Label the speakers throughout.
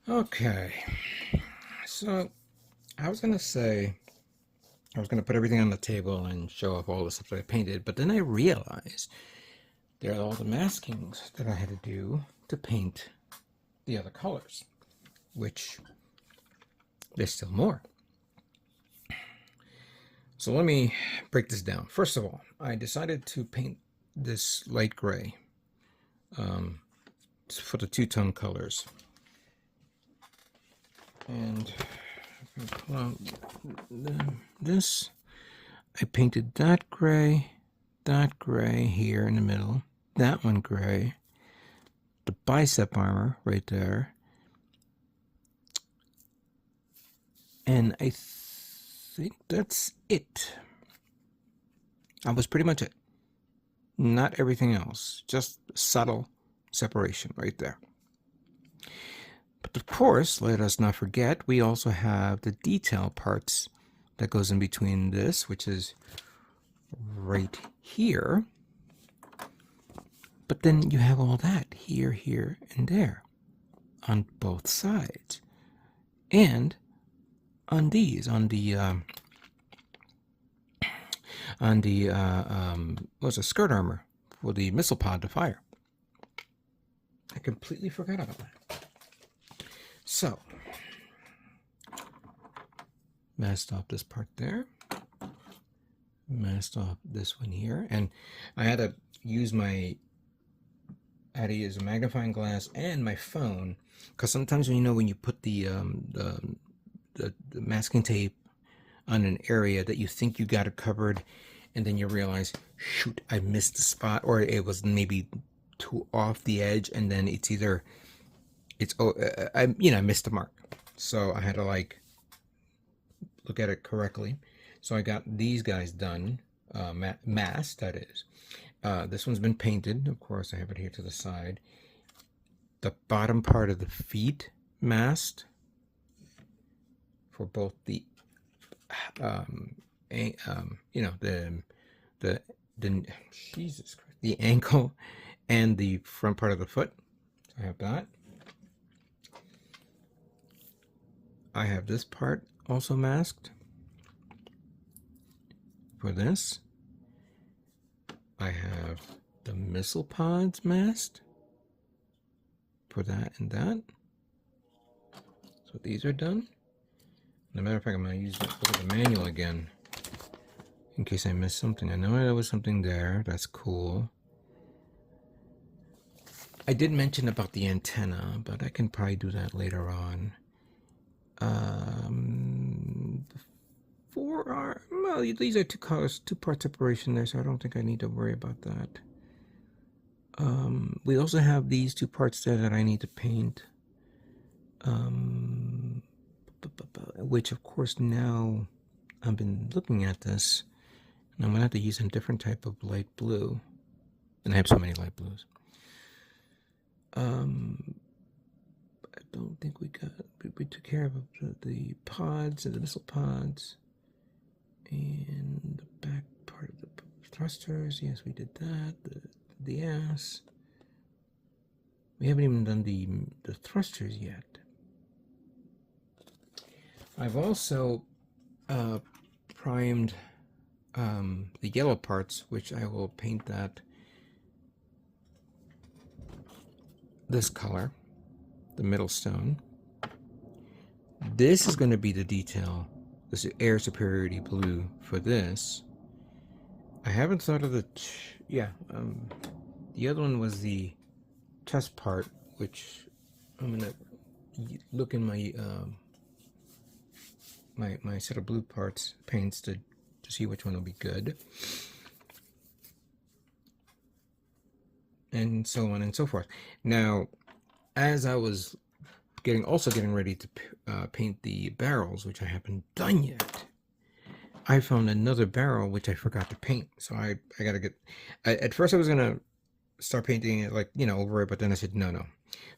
Speaker 1: Okay, so I was gonna say I was gonna put everything on the table and show off all the stuff that I painted, but then I realized there are all the maskings that I had to do to paint the other colors, which there's still more. So let me break this down. First of all, I decided to paint this light gray for the two-tone colors. And pull out this, I painted that gray here in the middle, that one gray, the bicep armor right there, and I think that's it. That was pretty much it. Not everything else, just subtle separation right there. But of course, let us not forget, we also have the detail parts that goes in between this, which is right here. But then you have all that here, here, and there on both sides. And on these, on the what's a skirt armor for the missile pod to fire. I completely forgot about that. So, masked off this part there, masked off this one here, and I had to use a magnifying glass and my phone, because sometimes when you put the masking tape on an area that you think you got it covered, and then you realize, shoot, I missed the spot, or it was maybe too off the edge, and then it's either I missed the mark. So I had to look at it correctly. So I got these guys done, masked, that is. This one's been painted, of course. I have it here to the side. The bottom part of the feet masked for both the Jesus Christ, the ankle and the front part of the foot. So I have that. I have this part also masked for this. I have the missile pods masked for that and that. So these are done. As a matter of fact, I'm going to look at the manual again in case I missed something. I know there was something there. That's cool. I did mention about the antenna, but I can probably do that later on. Well, these are two colors, two-part separation there, so I don't think I need to worry about that. We also have these two parts there that I need to paint, which of course now I've been looking at this, and I'm gonna have to use a different type of light blue, and I have so many light blues. I don't think we took care of the pods and the missile pods and the back part of the thrusters. Yes, we did that. The ass. We haven't even done the thrusters yet. I've also primed the yellow parts, which I will paint this color, the middle stone. This is going to be the detail, this air superiority blue for this. I haven't thought of the other one was the chest part, which I'm gonna look in my my set of blue paints to see which one will be good, and so on and so forth. Now, as I was getting ready to paint the barrels, which I haven't done yet, I found another barrel which I forgot to paint. So I gotta get. At first I was gonna start painting it over it, but then I said no.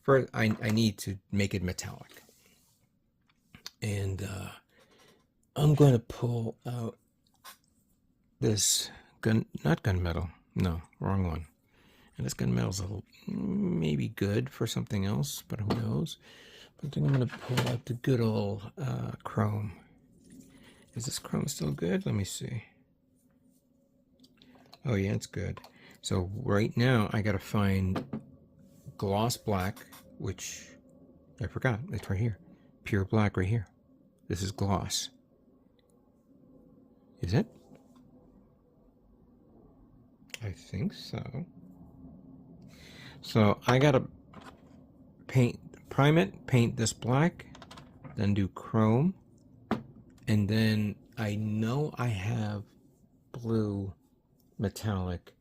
Speaker 1: First I need to make it metallic, and I'm going to pull out this not gunmetal. No, wrong one. And this gunmetal's maybe good for something else, but who knows? I think I'm going to pull out the good old chrome. Is this chrome still good? Let me see. Oh yeah, it's good. So right now I got to find gloss black, which I forgot. It's right here. Pure black right here. This is gloss. Is it? I think so. So I got to prime it, paint this black, then do chrome, and then I know I have blue metallic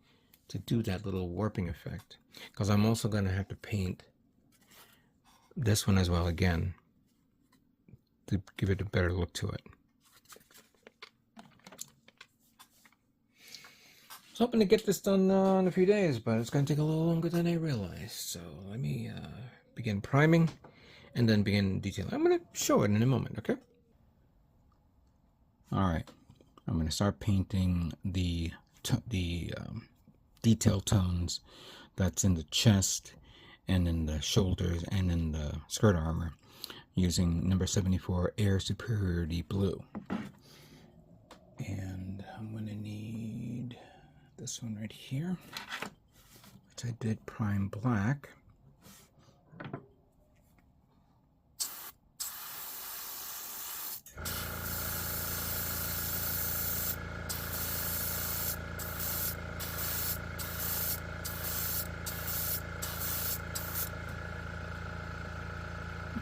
Speaker 1: to do that little warping effect, because I'm also going to have to paint this one as well again to give it a better look to it. I was hoping to get this done in a few days, but it's going to take a little longer than I realized. So let me begin priming and then begin detailing. I'm going to show it in a moment, okay? All right, I'm going to start painting the detail tones that's in the chest and in the shoulders and in the skirt armor using number 74 Air Superiority Blue. And I'm going to need this one right here, which I did prime black.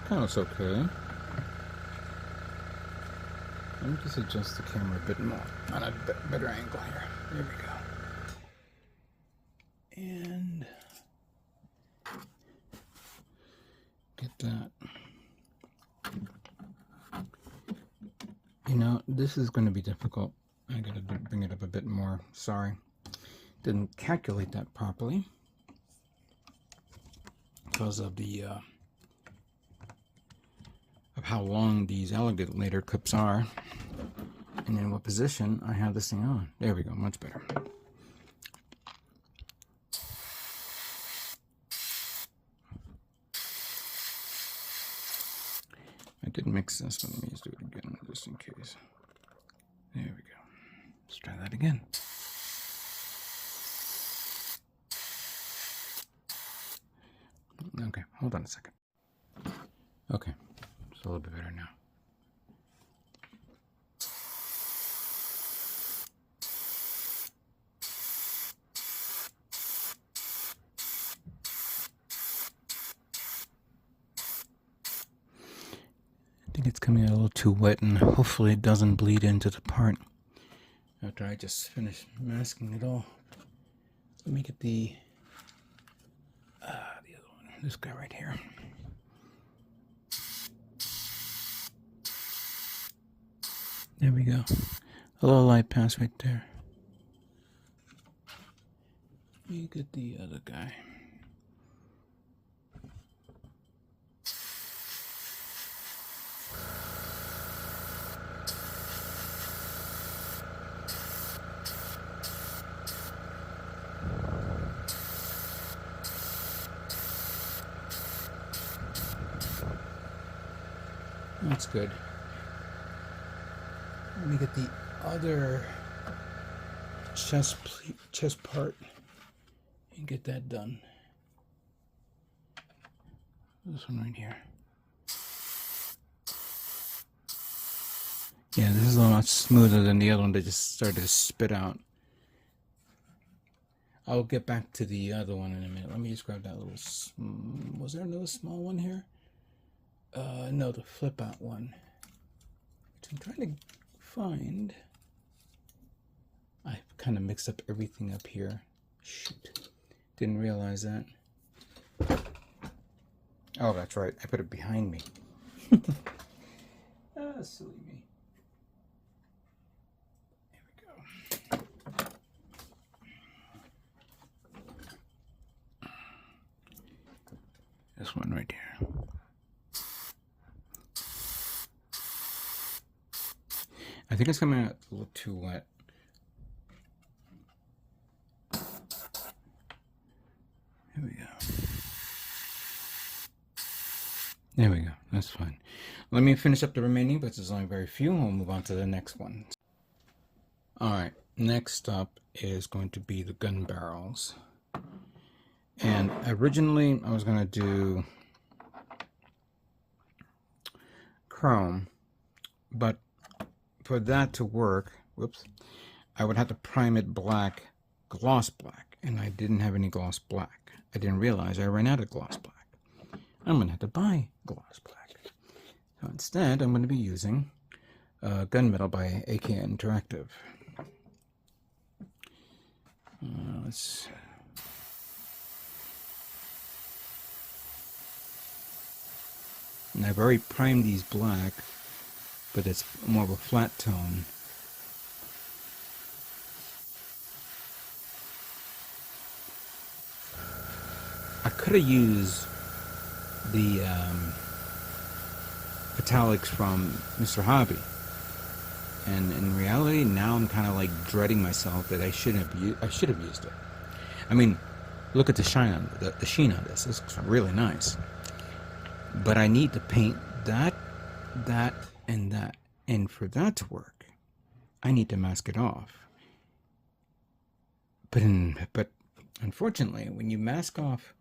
Speaker 1: Kind of looks okay. Let me just adjust the camera a bit more on a better angle here. There we go. And get that. You know, this is going to be difficult. I gotta bring it up a bit more. Sorry. Didn't calculate that properly because of the of how long these alligator clips are and in what position I have this thing on. There we go, much better. I did mix this, but let me just do it again just in case. There we go. Let's try that again. Okay, hold on a second. Okay, it's a little bit better now. I think it's coming out a little too wet, and hopefully it doesn't bleed into the part after I just finish masking it all. Let me get the other one, this guy right here. There we go. A little light pass right there. Let me get the other guy. That's good. Let me get the other chest part and get that done. This one right here. Yeah, this is a lot smoother than the other one that just started to spit out. I'll get back to the other one in a minute. Let me just grab that little... Was there another small one here? No, the flip out one. Which I'm trying to find. I kind of mixed up everything up here. Shoot. Didn't realize that. Oh, that's right. I put it behind me. Ah, silly me. There we go. This one right here. I think it's coming out a little too wet. Here we go. There we go. That's fine. Let me finish up the remaining, but there's only very few. We'll move on to the next one. Alright, next up is going to be the gun barrels. And originally I was going to do chrome, but for that to work, whoops, I would have to prime it black, gloss black, and I didn't have any gloss black. I didn't realize I ran out of gloss black. I'm going to have to buy gloss black. So instead, I'm going to be using Gunmetal by AK Interactive. Let's... And I've already primed these black, but it's more of a flat tone. I could have used the metallics from Mr. Hobby, and in reality now I'm kind of like dreading myself that I should have used it. I mean, look at the shine on the sheen on this. This looks really nice, but I need to paint that, and that, and for that to work I need to mask it off. But unfortunately, when you mask off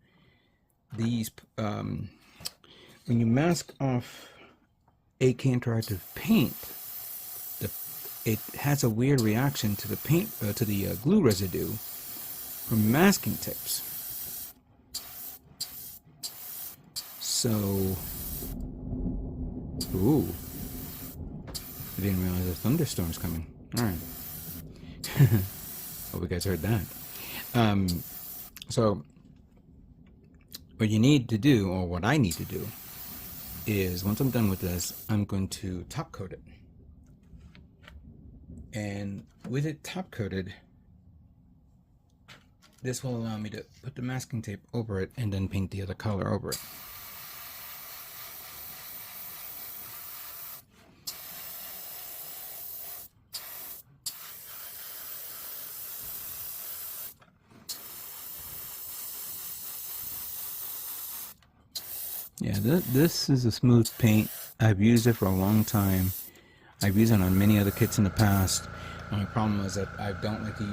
Speaker 1: these when you mask off AK Interactive paint, it has a weird reaction to the paint, to the glue residue from masking tapes. So, ooh, I didn't realize a thunderstorm's coming. All right, hope you guys heard that. So, what you need to do, or what I need to do, is once I'm done with this, I'm going to top coat it. And with it top coated, this will allow me to put the masking tape over it and then paint the other color over it. Yeah, this is a smooth paint. I've used it for a long time. I've used it on many other kits in the past. My problem is that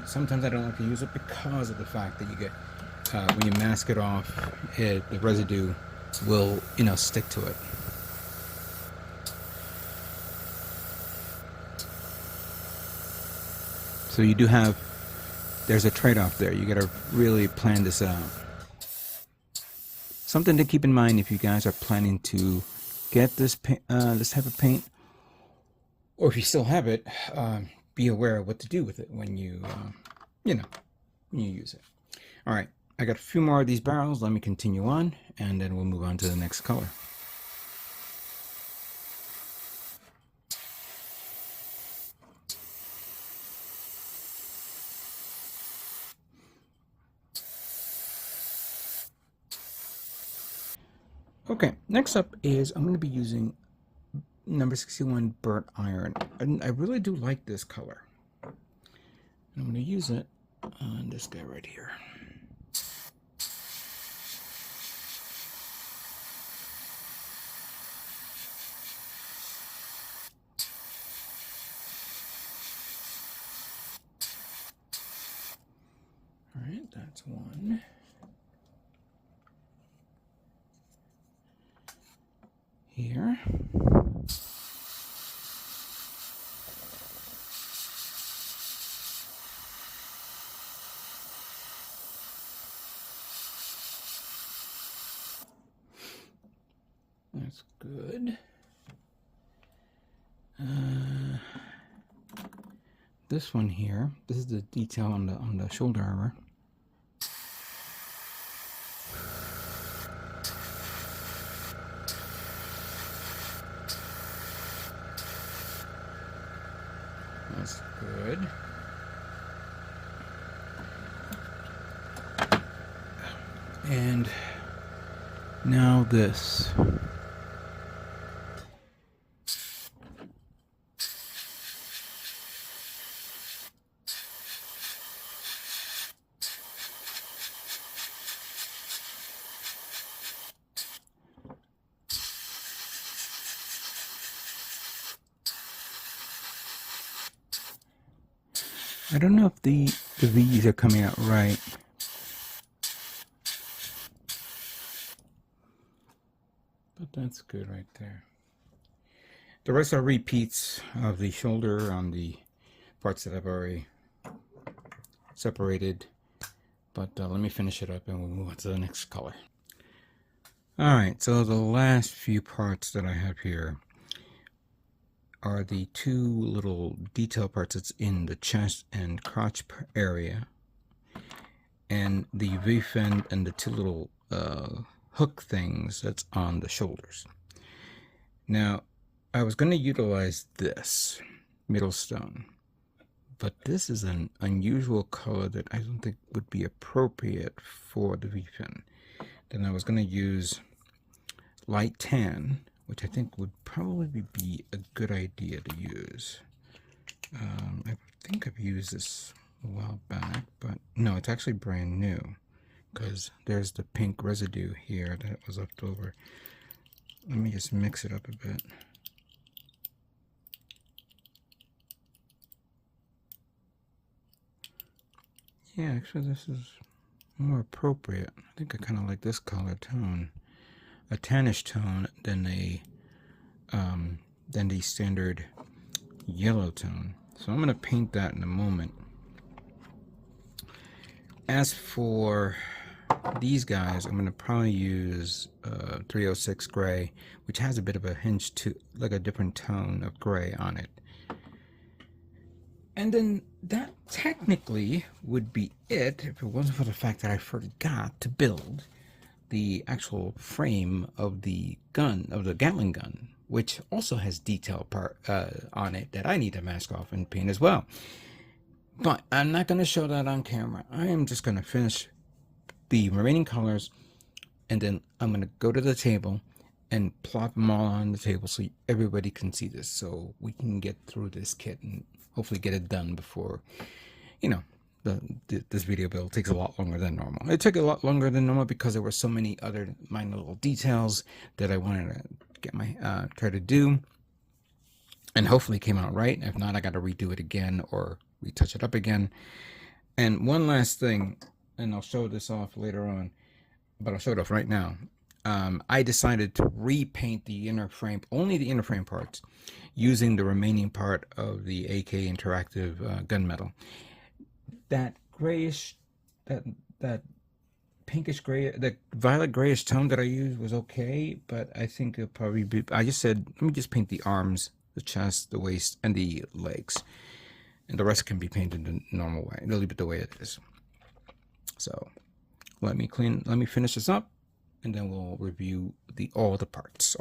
Speaker 1: sometimes I don't like to use it because of the fact that you get, when you mask it off, the residue will, stick to it. So you do have, there's a trade-off there. You gotta really plan this out. Something to keep in mind if you guys are planning to get this this type of paint, or if you still have it, be aware of what to do with it when you, when you use it. All right, I got a few more of these barrels. Let me continue on, and then we'll move on to the next color. Okay, next up is I'm going to be using number 61 burnt iron. And I really do like this color. I'm going to use it on this guy right here. All right, that's one. Here. That's good. This one here. This is the detail on the shoulder armor. That's good. And now this. I don't know if the V's are coming out right. But that's good right there. The rest are repeats of the shoulder on the parts that I've already separated. But let me finish it up and we'll move on to the next color. Alright, so the last few parts that I have here are the two little detail parts that's in the chest and crotch area, and the V-fin and the two little hook things that's on the shoulders. Now, I was going to utilize this middle stone, but this is an unusual color that I don't think would be appropriate for the V-fin. Then I was going to use light tan, which I think would probably be a good idea to use. I think I've used this a while back, but no, it's actually brand new because there's the pink residue here that was left over. Let me just mix it up a bit. Yeah, actually this is more appropriate. I think I kind of like this color tone, a tannish tone than the standard yellow tone. So I'm going to paint that in a moment. As for these guys, I'm going to probably use 306 gray, which has a bit of a hinge to like a different tone of gray on it. And then that technically would be it if it wasn't for the fact that I forgot to build the actual frame of the gun, of the Gatling gun, which also has detail part on it that I need to mask off and paint as well. But I'm not going to show that on camera. I am just going to finish the remaining colors, and then I'm going to go to the table and plop them all on the table so everybody can see this, so we can get through this kit and hopefully get it done before, you know, this video build takes a lot longer than normal. It took a lot longer than normal because there were so many other minor little details that I wanted to get my try to do, and hopefully it came out right. If not, I got to redo it again or retouch it up again. And one last thing, and I'll show this off later on, but I'll show it off right now. I decided to repaint the inner frame, only the inner frame parts, using the remaining part of the AK Interactive gunmetal. That grayish, that pinkish gray, the violet grayish tone that I used was okay, but I think it'll probably be, I just said, let me just paint the arms, the chest, the waist, and the legs. And the rest can be painted the normal way. I'll leave it the way it is. So let me finish this up, and then we'll review all the parts.